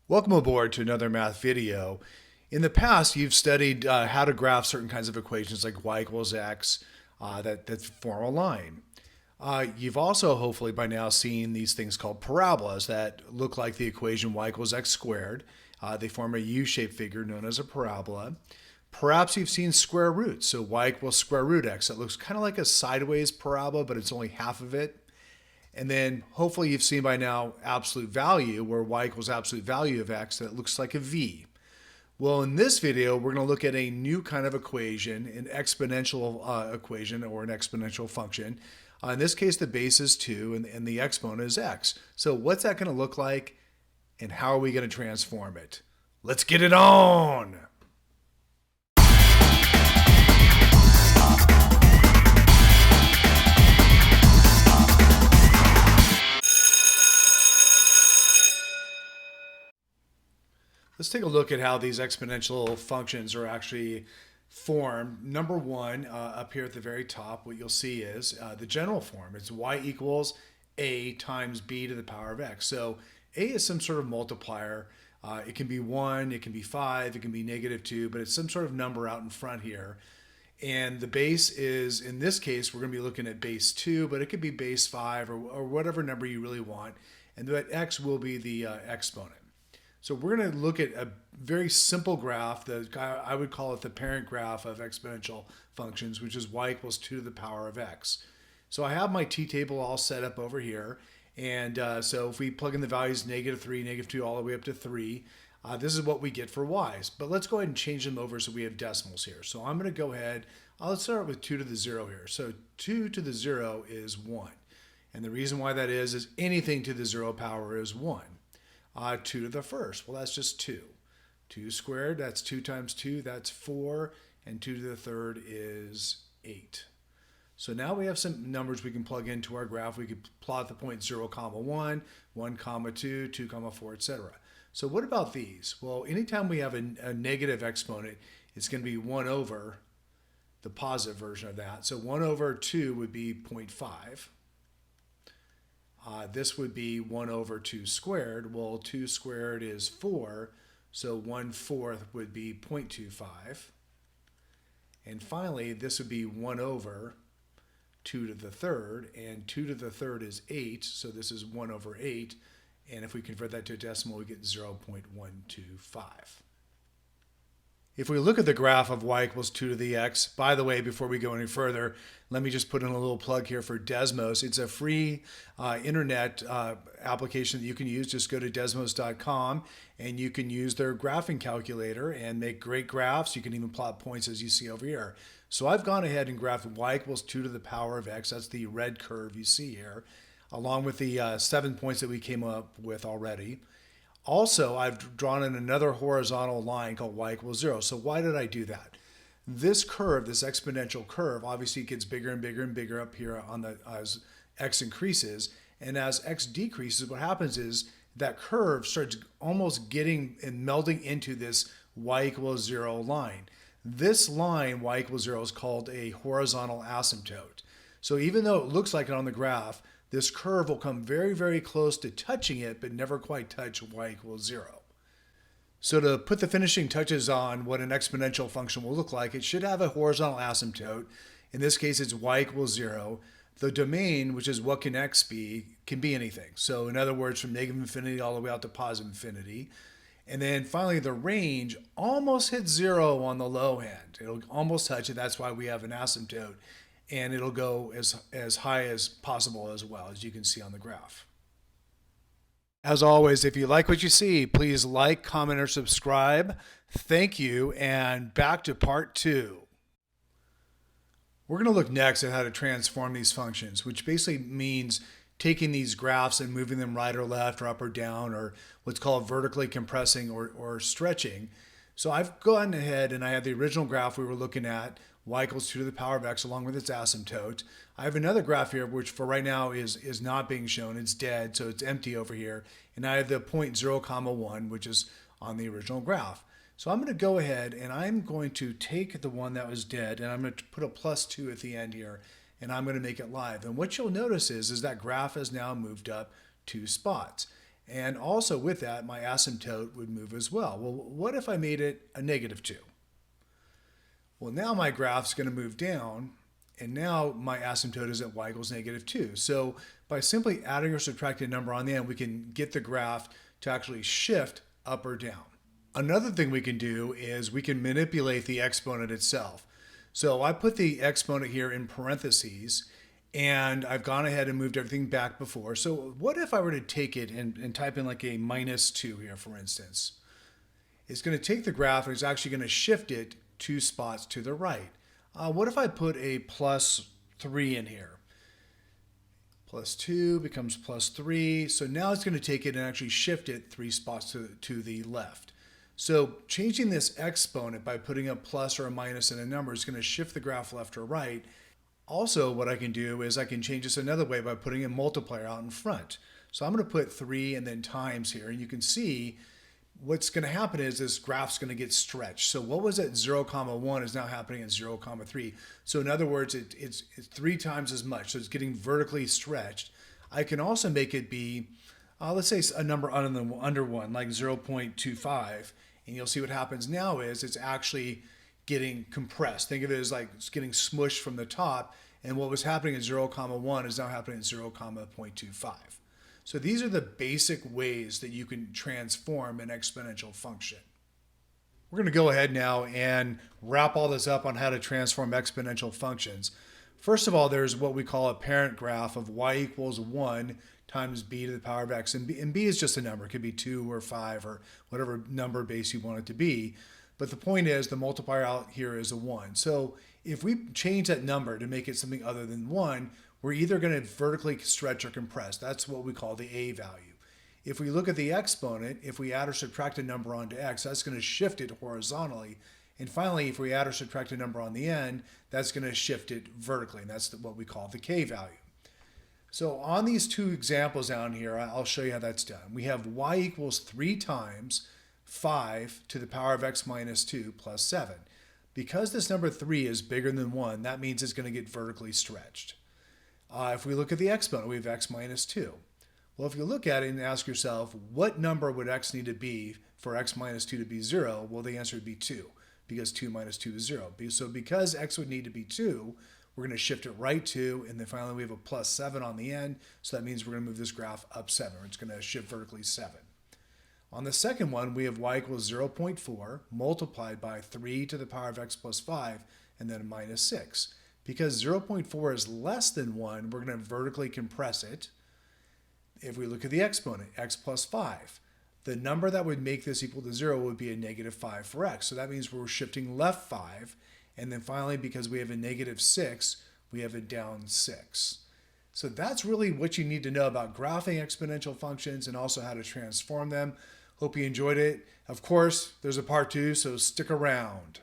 Welcome aboard to another math video. In the past, you've studied how to graph certain kinds of equations like y equals x that form a line. You've also hopefully by now seen these things called parabolas that look like the equation y equals x squared. They form a U-shaped figure known as a parabola. Perhaps you've seen square roots, so y equals square root x. It looks kind of like a sideways parabola, but it's only half of it. And then hopefully you've seen by now absolute value, where y equals absolute value of x, that looks like a v. Well, in this video, we're going to look at a new kind of equation, an exponential equation or an exponential function. In this case, the base is 2 and the exponent is x. So what's that going to look like and how are we going to transform it? Let's get it on! Let's take a look at how these exponential functions are actually formed. Number one, up here at the very top, what you'll see is the general form. It's y equals a times b to the power of x. So a is some sort of multiplier. It can be 1, it can be 5, it can be -2, but it's some sort of number out in front here. And the base is, in this case, we're going to be looking at base 2, but it could be base 5 or whatever number you really want. And that x will be the exponent. So we're going to look at a very simple graph. I would call it the parent graph of exponential functions, which is y equals 2 to the power of x. So I have my t-table all set up over here. And so if we plug in the values -3, -2, all the way up to 3, this is what we get for y's. But let's go ahead and change them over so we have decimals here. So I'm going to go ahead, let's start with 2 to the 0 here. So 2 to the 0 is 1. And the reason why that is anything to the 0 power is 1. 2 to the first, well, that's just 2. 2 squared, that's 2 times 2, that's 4. And 2 to the third is 8. So now we have some numbers we can plug into our graph. We could plot the point 0, 1, 1, 2, 2, 4, etc. So what about these? Well, anytime we have a negative exponent, it's going to be 1 over the positive version of that. So 1 over 2 would be 0.5. This would be 1 over 2 squared. Well, 2 squared is 4, so 1/4 would be 0.25. And finally, this would be 1 over 2 to the third, and 2 to the third is 8, so this is 1 over 8. And if we convert that to a decimal, we get 0.125. If we look at the graph of y equals 2 to the x, by the way, before we go any further, let me just put in a little plug here for Desmos. It's a free internet application that you can use. Just go to desmos.com and you can use their graphing calculator and make great graphs. You can even plot points as you see over here. So I've gone ahead and graphed y equals 2 to the power of x. That's the red curve you see here, along with the 7 points that we came up with already. Also, I've drawn in another horizontal line called y equals 0. So why did I do that? This curve, this exponential curve, obviously gets bigger and bigger and bigger up here as x increases. And as x decreases, what happens is that curve starts almost getting and melding into this y equals 0 line. This line, y equals 0, is called a horizontal asymptote. So even though it looks like it on the graph, this curve will come very, very close to touching it, but never quite touch y equals 0. So to put the finishing touches on what an exponential function will look like, it should have a horizontal asymptote. In this case, it's y equals 0. The domain, which is what can x be, can be anything. So in other words, from -infinity all the way out to +infinity. And then finally, the range almost hits 0 on the low end. It'll almost touch it. That's why we have an asymptote. And it'll go as high as possible as well, as you can see on the graph. As always, if you like what you see, please like, comment, or subscribe. Thank you, and back to part 2. We're going to look next at how to transform these functions, which basically means taking these graphs and moving them right or left or up or down, or what's called vertically compressing or stretching. So I've gone ahead and I have the original graph we were looking at, y equals 2 to the power of x along with its asymptote. I have another graph here which for right now is not being shown. It's dead, so it's empty over here. And I have the point 0, 1, which is on the original graph. So I'm going to go ahead and I'm going to take the one that was dead and I'm going to put a +2 at the end here and I'm going to make it live. And what you'll notice is that graph has now moved up 2 spots. And also with that, my asymptote would move as well. Well, what if I made it a negative 2? Well, now my graph's going to move down, and now my asymptote is at y equals negative 2. So by simply adding or subtracting a number on the end, we can get the graph to actually shift up or down. Another thing we can do is we can manipulate the exponent itself. So I put the exponent here in parentheses, and I've gone ahead and moved everything back before. So what if I were to take it and type in like a -2 here, for instance? It's going to take the graph and it's actually going to shift it 2 spots to the right. What if I put a +3 in here? +2 becomes +3. So now it's going to take it and actually shift it 3 spots to the left. So changing this exponent by putting a plus or a minus in a number is going to shift the graph left or right. Also, what I can do is I can change this another way by putting a multiplier out in front. So I'm going to put 3 and then times here, and you can see what's going to happen is this graph's going to get stretched. So what was at 0, 1 is now happening at 0, 3. So in other words, it's 3 times as much. So it's getting vertically stretched. I can also make it be, let's say a number under 1, like 0.25. And you'll see what happens now is it's actually getting compressed. Think of it as like it's getting smushed from the top. And what was happening at 0, 1 is now happening at 0, 0.25. So these are the basic ways that you can transform an exponential function. We're going to go ahead now and wrap all this up on how to transform exponential functions. First of all, there's what we call a parent graph of y equals 1 times b to the power of x. And b is just a number. It could be 2 or 5 or whatever number base you want it to be. But the point is the multiplier out here is a 1. So if we change that number to make it something other than 1, we're either going to vertically stretch or compress. That's what we call the a value. If we look at the exponent, if we add or subtract a number onto x, that's going to shift it horizontally. And finally, if we add or subtract a number on the end, that's going to shift it vertically. And that's what we call the k value. So on these 2 examples down here, I'll show you how that's done. We have y equals 3 times 5 to the power of x minus 2 plus 7. Because this number 3 is bigger than 1, that means it's going to get vertically stretched. If we look at the exponent, we have x minus 2. Well, if you look at it and ask yourself, what number would x need to be for x minus 2 to be 0? Well, the answer would be 2, because 2 minus 2 is 0. So because x would need to be 2, we're going to shift it right 2, and then finally we have a plus 7 on the end, so that means we're going to move this graph up 7, or it's going to shift vertically 7. On the second one, we have y equals 0.4 multiplied by 3 to the power of x plus 5, and then minus 6. Because 0.4 is less than 1, we're going to vertically compress it. If we look at the exponent, x plus 5, the number that would make this equal to 0 would be a negative 5 for x. So that means we're shifting left 5. And then finally, because we have a negative 6, we have a down 6. So that's really what you need to know about graphing exponential functions and also how to transform them. Hope you enjoyed it. Of course, there's a part 2, so stick around.